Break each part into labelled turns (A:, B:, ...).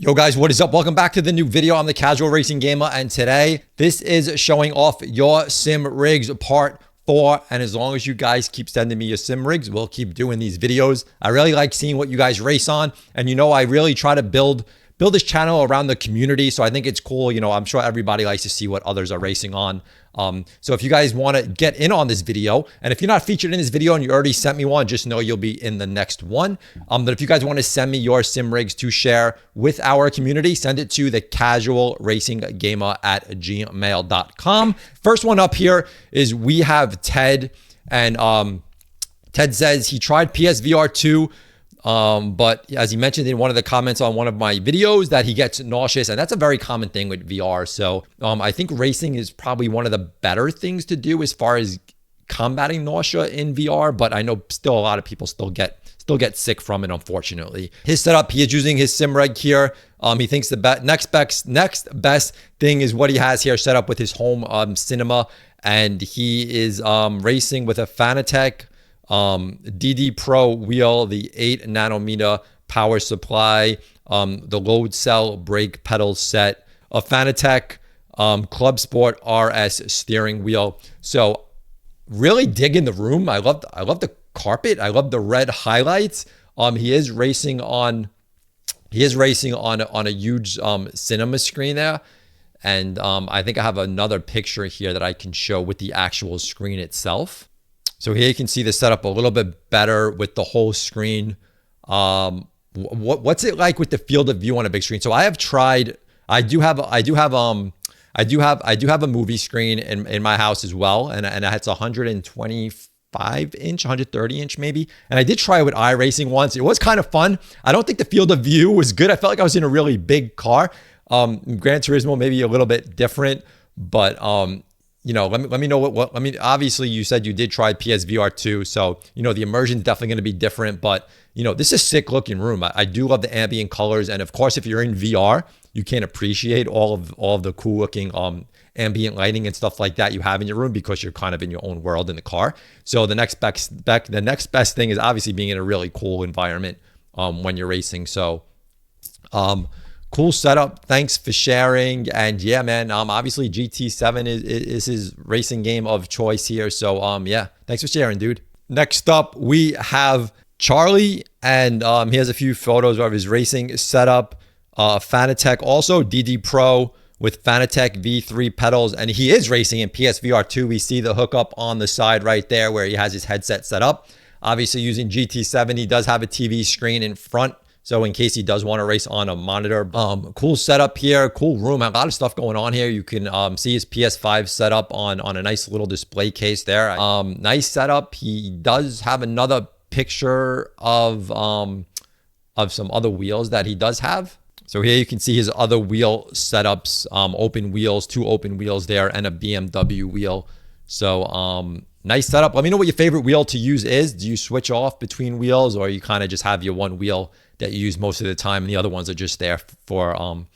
A: Yo guys, what is up? Welcome back to the new video. I'm the Casual Racing Gamer, and today this is showing off your sim rigs part 4. And as long as you guys keep sending me your sim rigs, we'll keep doing these videos. I really like seeing what you guys race on, and I really try to build this channel around the community. So I think it's cool. I'm sure everybody likes to see what others are racing on. So if you guys want to get in on this video, and if you're not featured in this video and you already sent me one, just know you'll be in the next one. But if you guys want to send me your sim rigs to share with our community, send it to TheCasualRacingGamer@gmail.com. First one up here is we have Ted, and Ted says he tried PSVR2. But as he mentioned in one of the comments on one of my videos, that he gets nauseous, and that's a very common thing with VR. So I think racing is probably one of the better things to do as far as combating nausea in VR. But I know still a lot of people still get sick from it, unfortunately. His setup, he is using his sim rig here. He thinks the next best thing is what he has here set up with his home cinema, and he is racing with a Fanatec DD Pro wheel, the 8 nanometer power supply, the load cell brake pedal set, a Fanatec Club Sport RS steering wheel. So really digging the room. I love the carpet. I love the red highlights. He is racing on a huge cinema screen there. And I think I have another picture here that I can show with the actual screen itself. So here you can see the setup a little bit better with the whole screen. What's it like with the field of view on a big screen? So I have tried. I do have a movie screen in my house as well, and it's 125 inch, 130 inch maybe. And I did try it with iRacing once. It was kind of fun. I don't think the field of view was good. I felt like I was in a really big car. Gran Turismo maybe a little bit different, but let me know what obviously you said you did try PSVR2, so the immersion is definitely going to be different, but this is a sick looking room. I do love the ambient colors, and of course if you're in VR, you can't appreciate all of the cool looking ambient lighting and stuff like that you have in your room, because you're kind of in your own world in the car. So the next best thing is obviously being in a really cool environment when you're racing. So cool setup. Thanks for sharing. And yeah, man, obviously GT7 is his racing game of choice here. So yeah, thanks for sharing, dude. Next up, we have Charlie, and he has a few photos of his racing setup. Fanatec also DD Pro with Fanatec V3 pedals, and he is racing in PSVR2. We see the hookup on the side right there where he has his headset set up. Obviously using GT7, he does have a TV screen in front, so in case he does want to race on a monitor. Cool setup here, cool room, a lot of stuff going on here. You can see his PS5 set up on a nice little display case there. Nice setup. He does have another picture of some other wheels that he does have. So here you can see his other wheel setups, open wheels, 2 open wheels there, and a BMW wheel. So nice setup. Let me know what your favorite wheel to use is. Do you switch off between wheels, or you kind of just have your one wheel that you use most of the time, and the other ones are just there for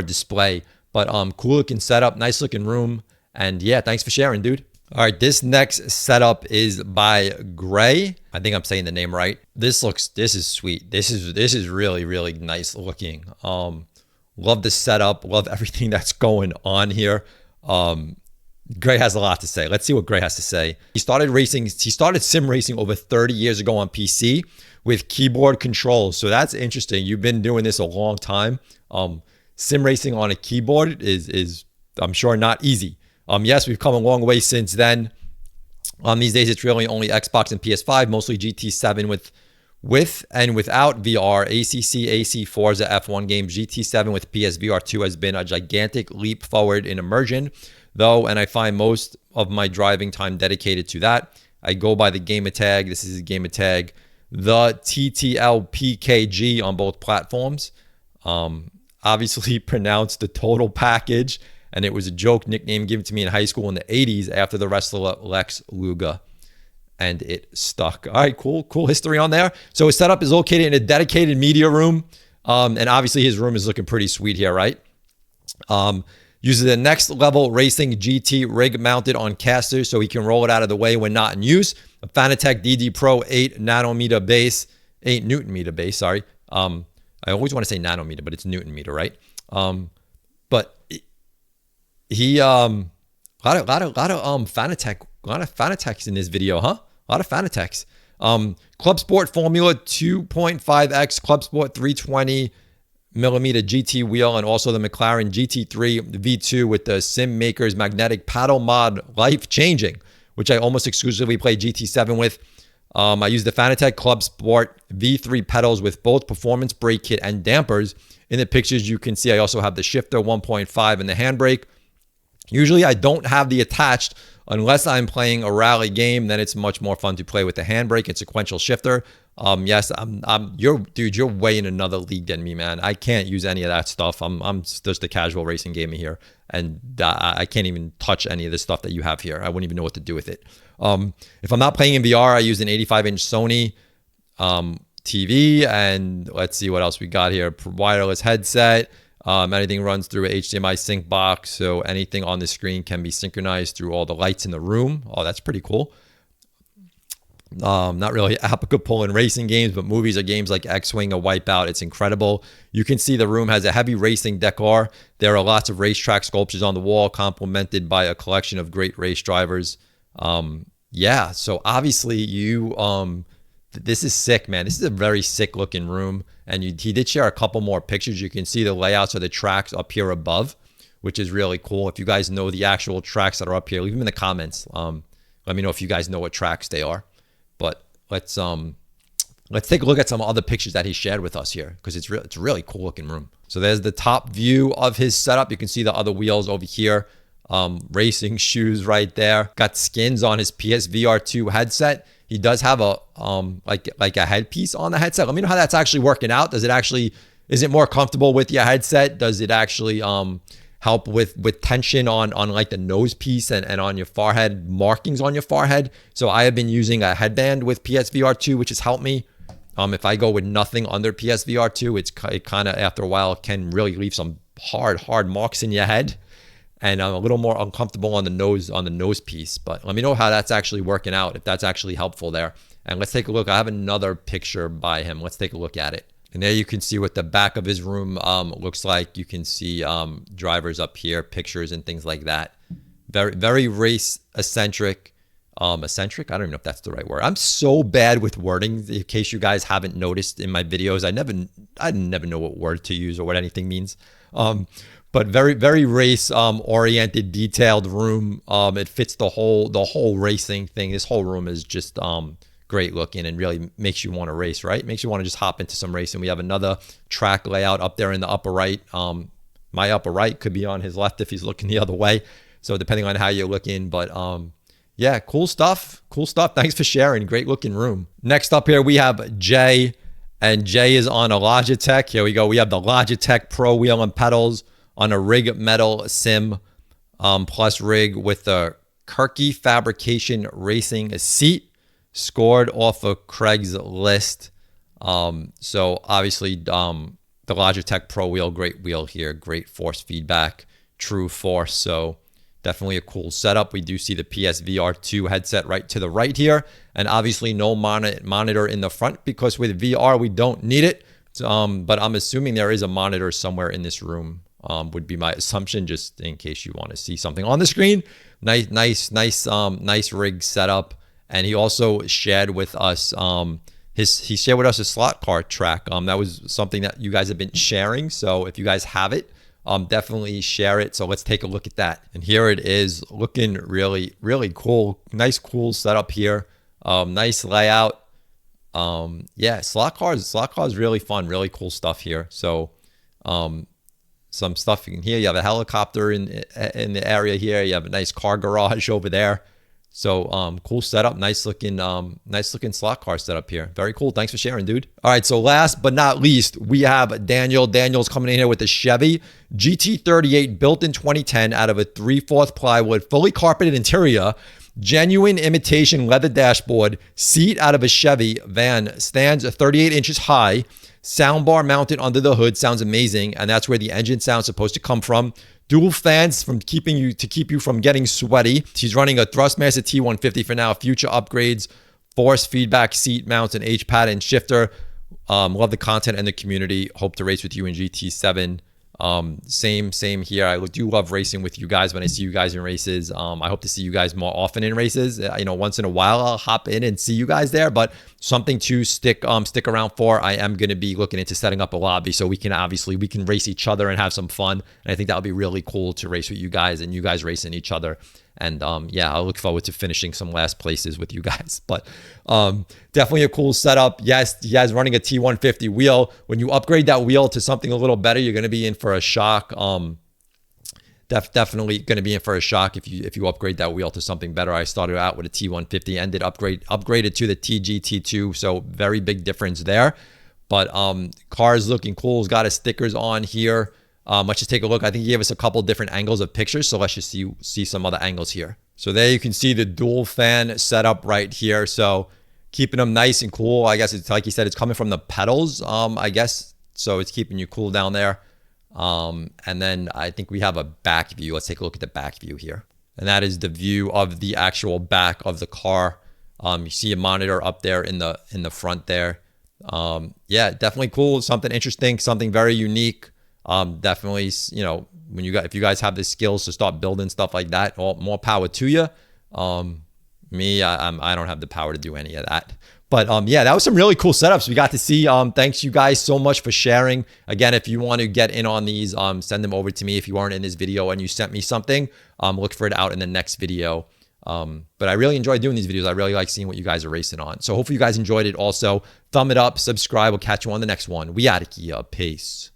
A: display? But cool looking setup, nice looking room, and yeah, thanks for sharing, dude. All right, this next setup is by Gray. I think I'm saying the name right. This is sweet. This is really, really nice looking. Love the setup, love everything that's going on here. Gray has a lot to say. Let's see what Gray has to say. He started sim racing over 30 years ago on PC with keyboard controls. So that's interesting. You've been doing this a long time. Sim racing on a keyboard is I'm sure not easy. Yes, we've come a long way since then. These days it's really only Xbox and PS5, mostly GT7 with and without VR, ACC, AC, Forza, F1 games. GT7 with PSVR2 has been a gigantic leap forward in immersion, though, and I find most of my driving time dedicated to that. I go by the gamer tag. This is a gamer tag, the TTLPKG on both platforms. Obviously pronounced the total package, and it was a joke nickname given to me in high school in the 80s after the wrestler Lex Luger, and it stuck. All right, cool history on there. So his setup is located in a dedicated media room, and obviously his room is looking pretty sweet here, right? Uses a next level racing GT rig mounted on casters so he can roll it out of the way when not in use. A Fanatec DD Pro 8 nanometer base, 8 Newton meter base, sorry. I always want to say nanometer, but it's Newton meter, right? But he a lot of Fanatec in this video, huh? A lot of Fanatec. Club Sport Formula 2.5X, Club Sport 320 millimeter GT wheel, and also the McLaren GT3 V2 with the Sim Makers magnetic paddle mod, life changing, which I almost exclusively play GT7 with. I use the Fanatec Club Sport V3 pedals with both performance brake kit and dampers. In the pictures you can see I also have the shifter 1.5 and the handbrake. Usually I don't have the attached unless I'm playing a rally game. Then it's much more fun to play with the handbrake and sequential shifter. Yes, you're way in another league than me, man. I can't use any of that stuff. I'm just a casual racing gamer here, and I can't even touch any of the stuff that you have here. I wouldn't even know what to do with it. If I'm not playing in VR, I use an 85-inch Sony TV, and let's see what else we got here. Wireless headset. Anything runs through a HDMI sync box, so anything on the screen can be synchronized through all the lights in the room. Oh, that's pretty cool. Not really applicable in racing games, but movies or games like X-Wing or Wipeout, it's incredible. You can see the room has a heavy racing decor. There are lots of racetrack sculptures on the wall, complemented by a collection of great race drivers. Yeah, so obviously this is sick, man. This is a very sick looking room. And he did share a couple more pictures. You can see the layouts of the tracks up here above, which is really cool. If you guys know the actual tracks that are up here, leave them in the comments. Let me know if you guys know what tracks they are. But let's take a look at some other pictures that he shared with us here, because it's a really cool looking room. So there's the top view of his setup. You can see the other wheels over here. Racing shoes right there. Got skins on his PSVR2 headset. He does have a like a headpiece on the headset. Let me know how that's actually working out. Is it more comfortable with your headset? Does it actually help with tension on like the nose piece and on your forehead, markings on your forehead? So I have been using a headband with PSVR2, which has helped me. If I go with nothing under PSVR2, it kind of after a while can really leave some hard marks in your head. And I'm a little more uncomfortable on the nose piece. But let me know how that's actually working out, if that's actually helpful there. And let's take a look. I have another picture by him. Let's take a look at it. And there you can see what the back of his room looks like. You can see drivers up here, pictures and things like that. Very, very race eccentric. Eccentric? I don't even know if that's the right word. I'm so bad with wording. In case you guys haven't noticed in my videos, I never know what word to use or what anything means. But very, very race oriented, detailed room. It fits the whole racing thing. This whole room is just great looking and really makes you want to race, right? Makes you want to just hop into some racing. We have another track layout up there in the upper right. My upper right could be on his left if he's looking the other way. So depending on how you're looking, but yeah, cool stuff. Cool stuff. Thanks for sharing. Great looking room. Next up here, we have Jay, and Jay is on a Logitech. Here we go. We have the Logitech Pro wheel and pedals on a Rig Metal Sim Plus rig with the Kirky Fabrication Racing seat, scored off of Craigslist. So obviously the Logitech Pro wheel, great wheel here, great force feedback, true force. So definitely a cool setup. We do see the PSVR2 headset right to the right here, and obviously no monitor in the front because with VR we don't need it. But I'm assuming there is a monitor somewhere in this room. Would be my assumption, just in case you want to see something on the screen. Nice rig setup. And he also shared with us he shared with us a slot car track. That was something that you guys have been sharing. So if you guys have it, definitely share it. So let's take a look at that. And here it is, looking really, really cool. Nice, cool setup here. Nice layout. Yeah, slot cars really fun, really cool stuff here. So some stuff in here. You have a helicopter in the area here. You have a nice car garage over there. So cool setup, nice looking slot car setup here. Very cool. Thanks for sharing, dude. All right, so last but not least, we have Daniel. Daniel's coming in here with the Chevy GT38 built in 2010 out of a 3/4 plywood, fully carpeted interior, genuine imitation leather dashboard, seat out of a Chevy van, stands 38 inches high, soundbar mounted under the hood, sounds amazing, and that's where the engine sound's supposed to come from. Dual fans to keep you from getting sweaty. He's running a Thrustmaster T150 for now. Future upgrades, force feedback seat mounts, and H-pad and shifter. Love the content and the community. Hope to race with you in GT7. Same here. I do love racing with you guys when I see you guys in races. I hope to see you guys more often in races. Once in a while I'll hop in and see you guys there, but something to stick around for. I am going to be looking into setting up a lobby so we can race each other and have some fun. And I think that would be really cool to race with you guys and you guys racing each other. And yeah, I look forward to finishing some last places with you guys. But definitely a cool setup. Yes, you guys running a T150 wheel. When you upgrade that wheel to something a little better, you're going to be in for a shock. Definitely going to be in for a shock if you upgrade that wheel to something better. I started out with a T150, ended upgraded to the TGT2, so very big difference there. But car is looking cool. It's got his stickers on here. Let's just take a look. I think he gave us a couple different angles of pictures, so let's just see some other angles here. So there you can see the dual fan setup right here. So keeping them nice and cool. I guess it's like he said, it's coming from the pedals, I guess. So it's keeping you cool down there. And then I think we have a back view. Let's take a look at the back view here. And that is the view of the actual back of the car. You see a monitor up there in the front there. Yeah, definitely cool. Something interesting, something very unique. Definitely, if you guys have the skills to start building stuff like that, more power to you. Me, I don't have the power to do any of that. But yeah, that was some really cool setups we got to see. Thanks you guys so much for sharing. Again, if you want to get in on these, send them over to me. If you aren't in this video and you sent me something, look for it out in the next video. But I really enjoy doing these videos. I really like seeing what you guys are racing on. So hopefully you guys enjoyed it also. Thumb it up, subscribe. We'll catch you on the next one. We out of here. Peace.